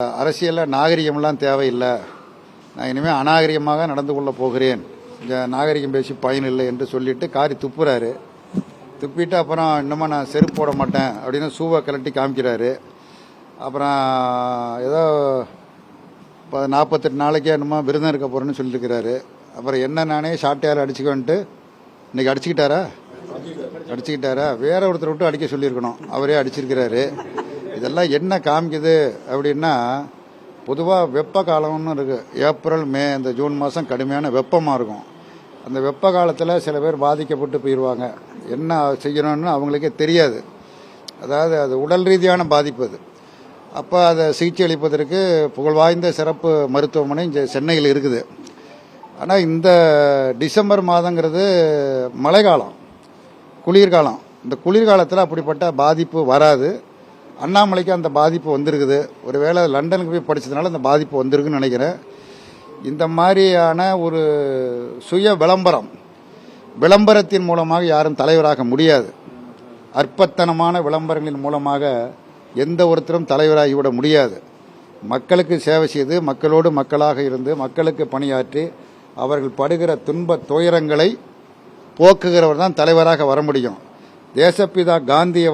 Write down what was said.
அரசியலில் நாகரிகமெல்லாம் தேவையில்லை, நான் இனிமேல் அநாகரிகமாக நடந்து கொள்ள போகிறேன், நாகரிகம் பேசி பயனில்லை என்று சொல்லிட்டு காரி துப்புறாரு. துப்பிட்டு அப்புறம் இன்னமும் நான் செருப்பு போட மாட்டேன் அப்படின்னு சூவை கலட்டி காமிக்கிறாரு. அப்புறம் ஏதோ 48 நாளைக்கே என்னமோ விருதம் இருக்க போகிறேன்னு சொல்லியிருக்கிறாரு. அப்புறம் என்ன நானே ஷார்ட்டையால் அடிச்சுக்கோன்ட்டு இன்னைக்கு அடிச்சுக்கிட்டாரா வேற ஒருத்தர் விட்டு அடிக்க சொல்லியிருக்கணும், அவரே அடிச்சிருக்கிறாரு. இதெல்லாம் என்ன காமிக்குது அப்படின்னா, பொதுவாக வெப்ப காலம்னு இருக்குது. ஏப்ரல் மே இந்த ஜூன் மாதம் கடுமையான வெப்பமாக இருக்கும். அந்த வெப்ப காலத்தில் சில பேர் பாதிக்கப்பட்டு போயிடுவாங்க. என்ன செய்யணும்னு அவங்களுக்கே தெரியாது. அதாவது அது உடல் ரீதியான பாதிப்பு அது. அப்போ அதை சிகிச்சை அளிப்பதற்கு புகழ்வாய்ந்த சிறப்பு மருத்துவமனை இங்கே சென்னையில் இருக்குது. ஆனால் இந்த டிசம்பர் மாதங்கிறது மழைக்காலம், குளிர்காலம். இந்த குளிர்காலத்தில் அப்படிப்பட்ட பாதிப்பு வராது. அண்ணாமலைக்கு அந்த பாதிப்பு வந்திருக்குது. ஒருவேளை லண்டனுக்கு போய் படித்ததுனால அந்த பாதிப்பு வந்திருக்குன்னு நினைக்கிறேன். இந்த மாதிரியான ஒரு சுய விளம்பரத்தின் மூலமாக யாரும் தலைவராக முடியாது. அற்பத்தனமான விளம்பரங்களின் மூலமாக எந்த ஒருத்தரும் தலைவராகிவிட முடியாது. மக்களுக்கு சேவை செய்து, மக்களோடு மக்களாக இருந்து, மக்களுக்கு பணியாற்றி, அவர்கள் படுகிற துன்ப துயரங்களை போக்குகிறவர் தான் தலைவராக வர முடியும். தேசப்பிதா காந்தியை